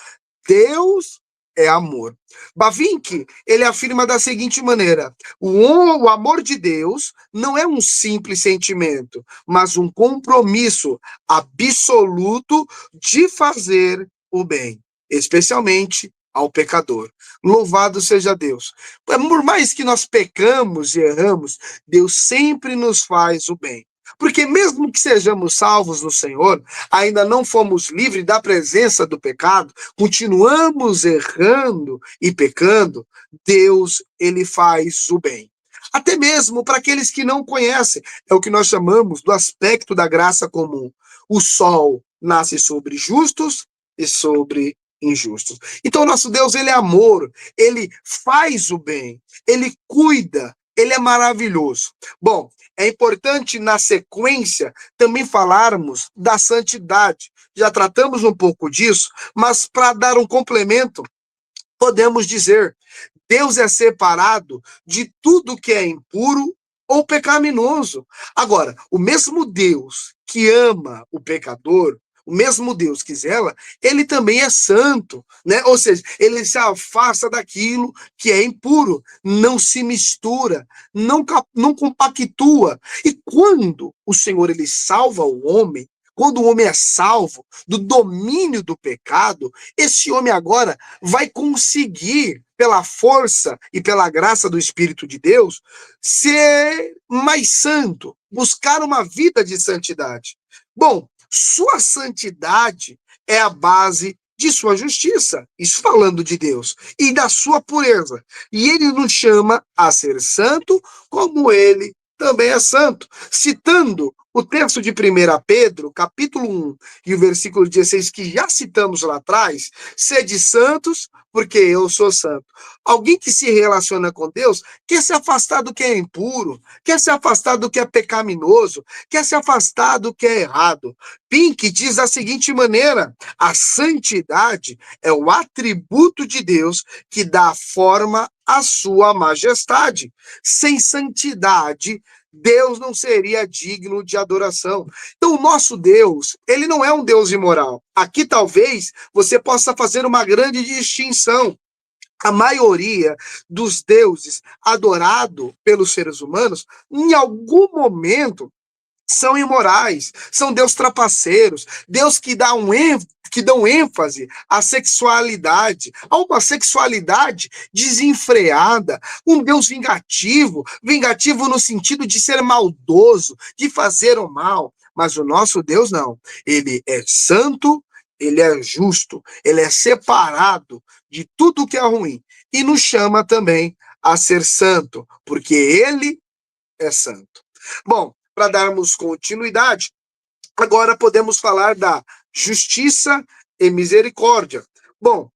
Deus é amor. Bavinck, ele afirma da seguinte maneira: o amor de Deus não é um simples sentimento, mas um compromisso absoluto de fazer o bem, especialmente ao pecador. Louvado seja Deus. Por mais que nós pecamos e erramos, Deus sempre nos faz o bem. Porque mesmo que sejamos salvos no Senhor, ainda não fomos livres da presença do pecado, continuamos errando e pecando, Deus, ele faz o bem. Até mesmo para aqueles que não conhecem, é o que nós chamamos do aspecto da graça comum. O sol nasce sobre justos e sobre injustos. Então, nosso Deus, ele é amor, ele faz o bem, ele cuida, ele é maravilhoso. Bom, é importante, na sequência, também falarmos da santidade. Já tratamos um pouco disso, mas para dar um complemento, podemos dizer: Deus é separado de tudo que é impuro ou pecaminoso. Agora, o mesmo Deus que ama o pecador, o mesmo Deus que zela, ele também é santo, né? Ou seja, ele se afasta daquilo que é impuro, não se mistura, não compactua. E quando o Senhor ele salva o homem, quando o homem é salvo do domínio do pecado, esse homem agora vai conseguir, pela força e pela graça do Espírito de Deus, ser mais santo, buscar uma vida de santidade. Bom, sua santidade é a base de sua justiça, isso falando de Deus, e da sua pureza. E ele nos chama a ser santo como ele também é santo. Citando o texto de 1 Pedro, capítulo 1, e o versículo 16, que já citamos lá atrás: sede santos, porque eu sou santo. Alguém que se relaciona com Deus quer se afastar do que é impuro, quer se afastar do que é pecaminoso, quer se afastar do que é errado. Pink diz da seguinte maneira: a santidade é o atributo de Deus que dá forma à sua majestade. Sem santidade, Deus não seria digno de adoração. Então, o nosso Deus, ele não é um Deus imoral. Aqui, talvez, você possa fazer uma grande distinção. A maioria dos deuses adorados pelos seres humanos, em algum momento, são imorais, são Deus trapaceiros, Deus que dão ênfase à sexualidade, a uma sexualidade desenfreada, um Deus vingativo, vingativo no sentido de ser maldoso, de fazer o mal. Mas o nosso Deus não, ele é santo, ele é justo, ele é separado de tudo que é ruim e nos chama também a ser santo, porque ele é santo. Bom, para darmos continuidade, agora podemos falar da justiça e misericórdia. Bom,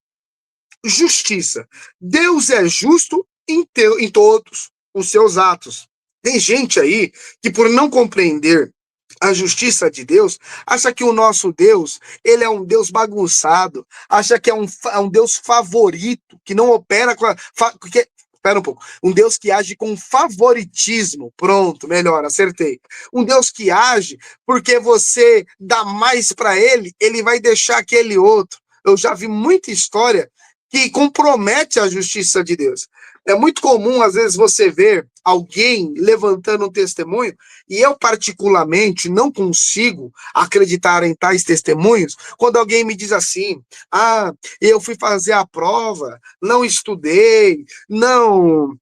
justiça. Deus é justo em todos os seus atos. Tem gente aí que, por não compreender a justiça de Deus, acha que o nosso Deus, ele é um Deus bagunçado, acha que é um Deus favorito, que não opera com espera um pouco. Um Deus que age com favoritismo. Pronto, melhor, acertei. Um Deus que age porque você dá mais para ele, ele vai deixar aquele outro. Eu já vi muita história que compromete a justiça de Deus. É muito comum, às vezes, você ver alguém levantando um testemunho, e eu particularmente não consigo acreditar em tais testemunhos, quando alguém me diz assim, eu fui fazer a prova, não estudei, não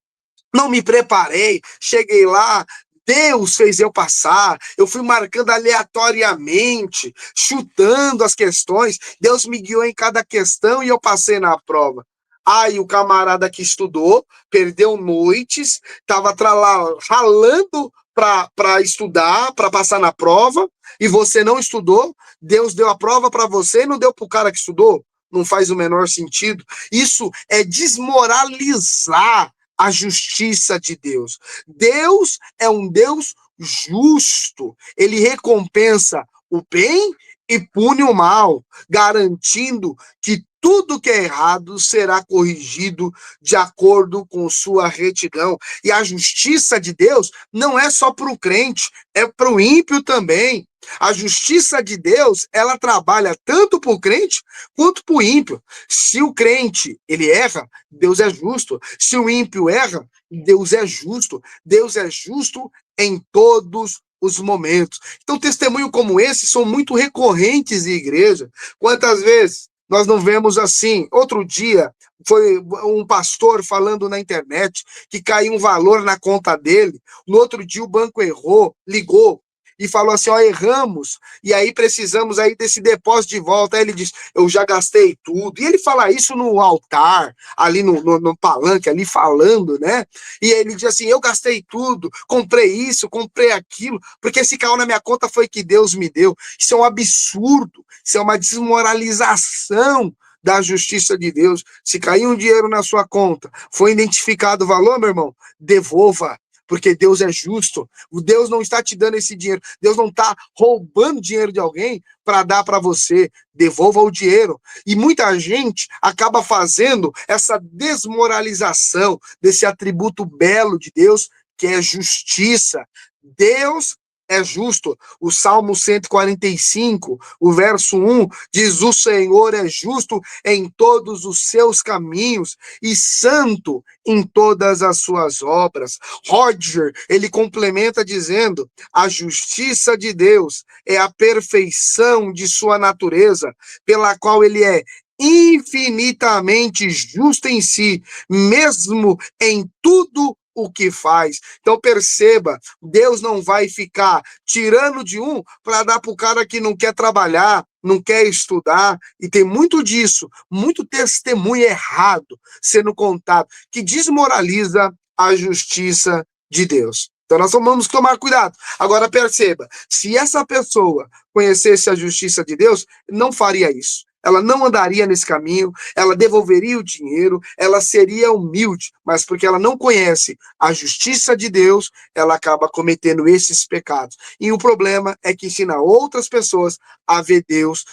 me preparei, cheguei lá, Deus fez eu passar, eu fui marcando aleatoriamente, chutando as questões, Deus me guiou em cada questão e eu passei na prova. Aí o camarada que estudou, perdeu noites, estava lá ralando para estudar, para passar na prova, e você não estudou, Deus deu a prova para você e não deu para o cara que estudou. Não faz o menor sentido. Isso é desmoralizar a justiça de Deus. Deus é um Deus justo. Ele recompensa o bem e pune o mal, garantindo que tudo que é errado será corrigido de acordo com sua retidão. E a justiça de Deus não é só para o crente, é para o ímpio também. A justiça de Deus, ela trabalha tanto para o crente quanto para o ímpio. Se o crente, ele erra, Deus é justo. Se o ímpio erra, Deus é justo. Deus é justo em todos os momentos. Então, testemunho como esse são muito recorrentes em igreja. Quantas vezes nós não vemos assim? Outro dia, foi um pastor falando na internet que caiu um valor na conta dele. No outro dia, o banco errou, ligou e falou assim, erramos, e aí precisamos aí desse depósito de volta. Aí ele diz, eu já gastei tudo. E ele fala isso no altar, ali no palanque, ali falando, né? E aí ele diz assim, eu gastei tudo, comprei isso, comprei aquilo, porque esse caiu na minha conta foi que Deus me deu. Isso é um absurdo, isso é uma desmoralização da justiça de Deus. Se cair um dinheiro na sua conta, foi identificado o valor, meu irmão, devolva, porque Deus é justo. O Deus não está te dando esse dinheiro. Deus não está roubando dinheiro de alguém para dar para você. Devolva o dinheiro. E muita gente acaba fazendo essa desmoralização desse atributo belo de Deus, que é justiça. Deus é justo. O Salmo 145, o verso 1, diz: o Senhor é justo em todos os seus caminhos e santo em todas as suas obras. Roger, ele complementa dizendo: a justiça de Deus é a perfeição de sua natureza, pela qual ele é infinitamente justo em si, mesmo em tudo o que faz. Então perceba, Deus não vai ficar tirando de um para dar para o cara que não quer trabalhar, não quer estudar, e tem muito disso, muito testemunho errado sendo contado, que desmoraliza a justiça de Deus. Então nós vamos tomar cuidado. Agora perceba, se essa pessoa conhecesse a justiça de Deus, não faria isso. Ela não andaria nesse caminho, ela devolveria o dinheiro, ela seria humilde, mas porque ela não conhece a justiça de Deus, ela acaba cometendo esses pecados. E o problema é que ensina outras pessoas a ver Deus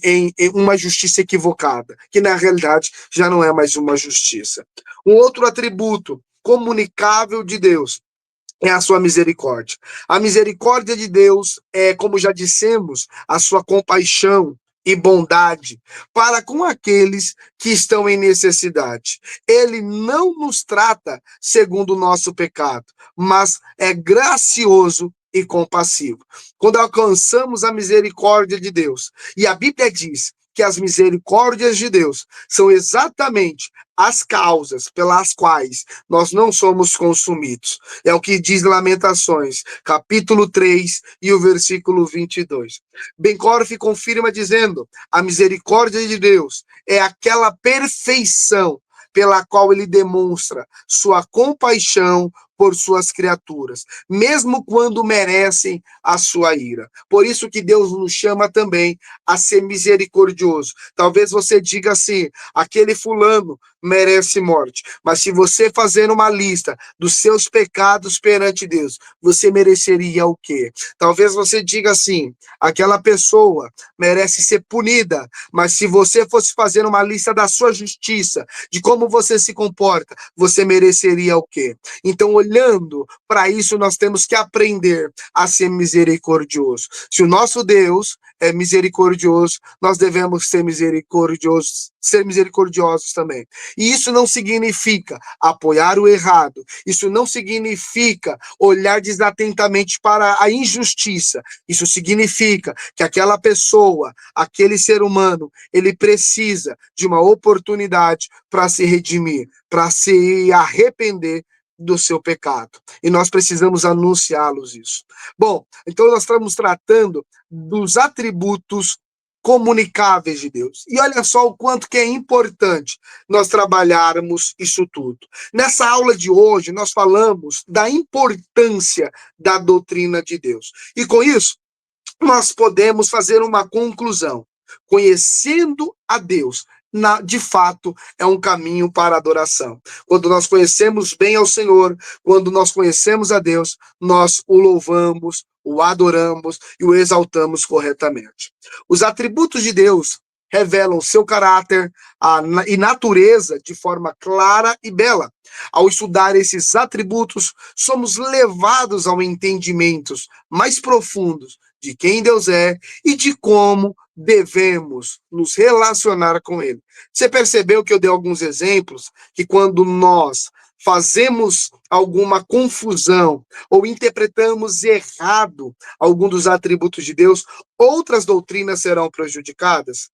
em uma justiça equivocada, que na realidade já não é mais uma justiça. Um outro atributo comunicável de Deus é a sua misericórdia. A misericórdia de Deus é, como já dissemos, a sua compaixão e bondade para com aqueles que estão em necessidade. Ele não nos trata segundo o nosso pecado, mas é gracioso e compassivo. Quando alcançamos a misericórdia de Deus, e a Bíblia diz que as misericórdias de Deus são exatamente as causas pelas quais nós não somos consumidos. É o que diz Lamentações, capítulo 3 e o versículo 22. Ben-Korf confirma dizendo: a misericórdia de Deus é aquela perfeição pela qual ele demonstra sua compaixão por suas criaturas, mesmo quando merecem a sua ira. Por isso que Deus nos chama também a ser misericordioso. Talvez você diga assim, aquele fulano merece morte, mas se você fazer uma lista dos seus pecados perante Deus, você mereceria o quê? Talvez você diga assim, aquela pessoa merece ser punida, mas se você fosse fazer uma lista da sua justiça, de como você se comporta, você mereceria o quê? Então, olhando olhando para isso, nós temos que aprender a ser misericordioso. Se o nosso Deus é misericordioso, nós devemos ser misericordiosos também. E isso não significa apoiar o errado, isso não significa olhar desatentamente para a injustiça, isso significa que aquela pessoa, aquele ser humano, ele precisa de uma oportunidade para se redimir, para se arrepender do seu pecado. E nós precisamos anunciá-los isso. Bom, então nós estamos tratando dos atributos comunicáveis de Deus. E olha só o quanto que é importante nós trabalharmos isso tudo. Nessa aula de hoje, nós falamos da importância da doutrina de Deus. E com isso, nós podemos fazer uma conclusão. Conhecendo a Deus, de fato, é um caminho para a adoração. Quando nós conhecemos bem ao Senhor, quando nós conhecemos a Deus, nós o louvamos, o adoramos e o exaltamos corretamente. Os atributos de Deus revelam seu caráter e natureza de forma clara e bela. Ao estudar esses atributos, somos levados ao entendimento mais profundos de quem Deus é e de como devemos nos relacionar com Ele. Você percebeu que eu dei alguns exemplos que quando nós fazemos alguma confusão ou interpretamos errado algum dos atributos de Deus, outras doutrinas serão prejudicadas.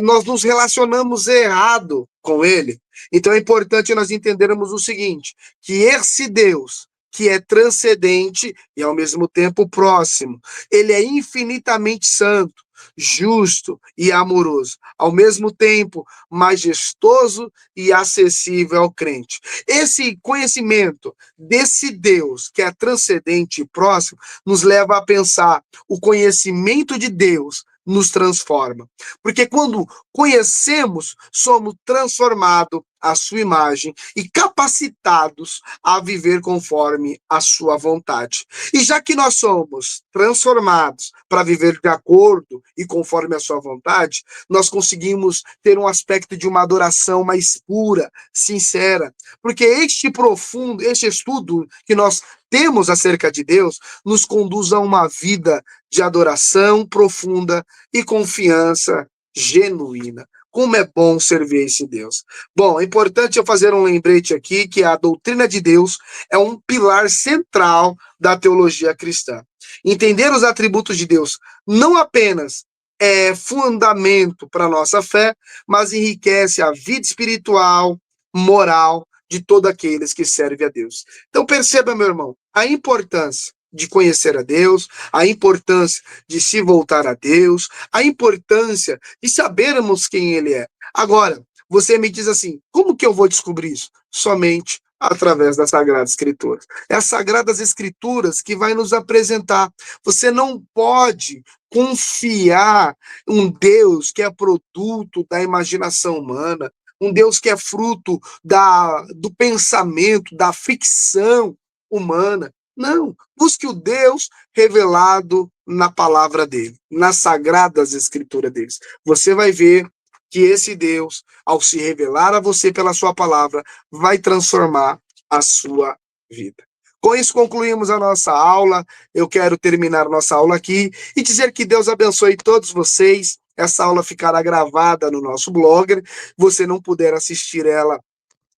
Nós nos relacionamos errado com Ele. Então é importante nós entendermos o seguinte, que esse Deus que é transcendente e ao mesmo tempo próximo, ele é infinitamente santo, justo e amoroso, ao mesmo tempo majestoso e acessível ao crente. Esse conhecimento desse Deus que é transcendente e próximo nos leva a pensar o conhecimento de Deus nos transforma. Porque quando conhecemos, somos transformados à sua imagem e capacitados a viver conforme a sua vontade. E já que nós somos transformados para viver de acordo e conforme a sua vontade, nós conseguimos ter um aspecto de uma adoração mais pura, sincera, porque este estudo que nós temos acerca de Deus, nos conduz a uma vida de adoração profunda e confiança genuína. Como é bom servir esse Deus. Bom, é importante eu fazer um lembrete aqui que a doutrina de Deus é um pilar central da teologia cristã. Entender os atributos de Deus não apenas é fundamento para a nossa fé, mas enriquece a vida espiritual, moral, de todos aqueles que servem a Deus. Então perceba, meu irmão, a importância de conhecer a Deus, a importância de se voltar a Deus, a importância de sabermos quem Ele é. Agora, você me diz assim, como que eu vou descobrir isso? Somente através das Sagradas Escrituras. É as Sagradas Escrituras que vai nos apresentar. Você não pode confiar um Deus que é produto da imaginação humana, um Deus que é fruto do pensamento, da ficção humana. Não, busque o Deus revelado na palavra dele, nas sagradas escrituras deles. Você vai ver que esse Deus, ao se revelar a você pela sua palavra, vai transformar a sua vida. Com isso, concluímos a nossa aula. Eu quero terminar nossa aula aqui e dizer que Deus abençoe todos vocês. Essa aula ficará gravada no nosso blog. Você não puder assistir ela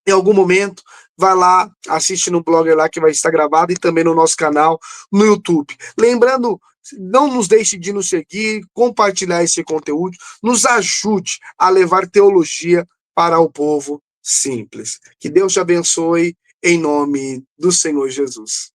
em algum momento, vai lá, assiste no blog lá que vai estar gravado e também no nosso canal no YouTube. Lembrando, não nos deixe de nos seguir, compartilhar esse conteúdo, nos ajude a levar teologia para o povo simples. Que Deus te abençoe em nome do Senhor Jesus.